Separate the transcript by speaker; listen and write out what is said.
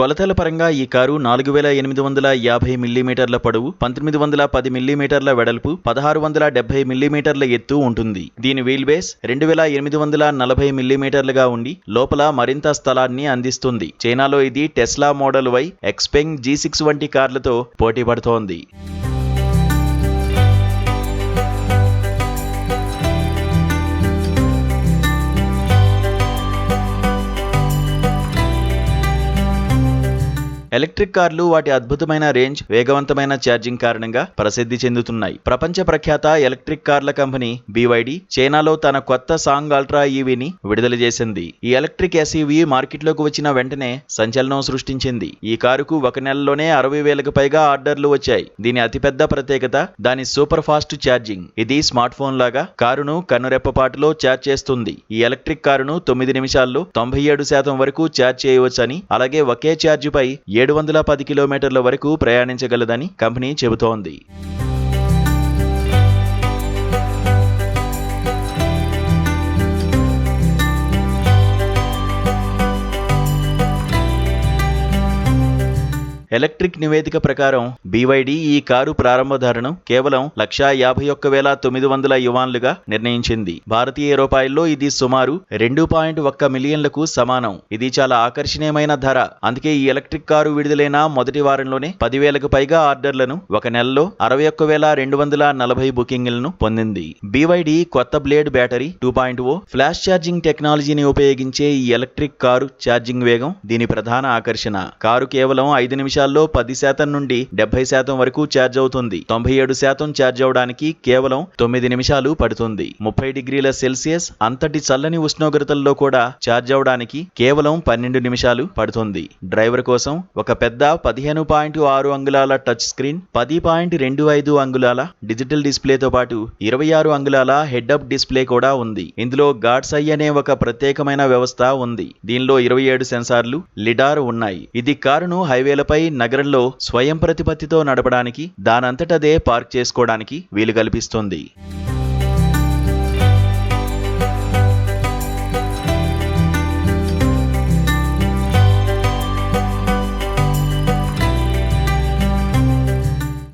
Speaker 1: కొలతల పరంగా ఈ కారు 4850 మిల్లీమీటర్ల పొడవు, 1910 మిల్లీమీటర్ల వెడల్పు, 1670 మిల్లీమీటర్ల ఎత్తు ఉంటుంది. దీని వీల్ బేస్ 2840 మిల్లీమీటర్లుగా ఉండి లోపల మరింత స్థలాన్ని అందిస్తుంది. చైనాలో ఇది Tesla model Y, XPeng G6 వంటి కార్లతో పోటీ పడుతోంది. ఎలక్ట్రిక్ కార్లు వాటి అద్భుతమైన రేంజ్, వేగవంతమైన ఛార్జింగ్ కారణంగా ప్రసిద్ధి చెందుతున్నాయి. ప్రపంచ ప్రఖ్యాత ఎలక్ట్రిక్ కార్ల కంపెనీ BYD చైనాలో తన కొత్త సాంగ్ అల్ట్రా EVని విడుదల చేసింది. ఈ ఎలక్ట్రిక్ SUV మార్కెట్లోకి వచ్చిన వెంటనే సంచలనం సృష్టించింది. ఈ కారుకు ఒక నెలలోనే 60,000కు పైగా ఆర్డర్లు వచ్చాయి. దీని అతిపెద్ద ప్రత్యేకత దాని సూపర్ ఫాస్ట్ ఛార్జింగ్. ఇది స్మార్ట్ ఫోన్ లాగా కారును కన్నురెప్పపాటులో ఛార్జ్ చేస్తుంది. ఈ ఎలక్ట్రిక్ కారును 9 నిమిషాల్లో 97% వరకు ఛార్జ్ చేయవచ్చని, అలాగే ఒకే ఛార్జిపై 710 కిలోమీటర్ల వరకు ప్రయాణించగలదని కంపెనీ చెబుతోంది. ఎలక్ట్రిక్ నివేదిక ప్రకారం BYD ఈ కారు ప్రారంభ ధరను కేవలం 151,900 యువాన్లుగా నిర్ణయించింది. భారతీయ రూపాయల్లో ఇది సుమారు 2.1 మిలియన్లకు సమానం. ఇది చాలా ఆకర్షణీయమైన ధర. అందుకే ఈ ఎలక్ట్రిక్ కారు విడుదలైన మొదటి వారంలోనే 10,000కు పైగా ఆర్డర్లను, ఒక నెలలో 61,240 బుకింగ్లను పొందింది. BYD కొత్త బ్లేడ్ బ్యాటరీ 2.0 ఫ్లాష్ ఛార్జింగ్ టెక్నాలజీని ఉపయోగించే ఈ ఎలక్ట్రిక్ కారు ఛార్జింగ్ వేగం దీని ప్రధాన ఆకర్షణ. కారు కేవలం 5 నిమిషాల్లో 10% నుండి 70% వరకు ఛార్జ్ అవుతుంది. 97% ఛార్జ్ అవడానికి కేవలం 9 నిమిషాలు పడుతుంది. 30 డిగ్రీల సెల్సియస్ అంతటి చల్లని ఉష్ణోగ్రతల్లో కూడా ఛార్జ్ అవడానికి కేవలం 12 నిమిషాలు పడుతుంది. డ్రైవర్ కోసం ఒక పెద్ద 15.6 అంగుళాల టచ్ స్క్రీన్, 10.25 అంగుళాల డిజిటల్ డిస్ప్లేతో పాటు 26 అంగుళాల హెడ్ అప్ డిస్ప్లే కూడా ఉంది. ఇందులో గాడ్స్ ఐ అనే ఒక ప్రత్యేకమైన వ్యవస్థ ఉంది. దీనిలో 27 సెన్సార్లు, లిడార్ ఉన్నాయి. ఇది కారును హైవేలపై, నగరంలో స్వయం ప్రతిపత్తితో నడపడానికి, దానంతటదే పార్క్ చేసుకోవడానికి వీలు కల్పిస్తుంది.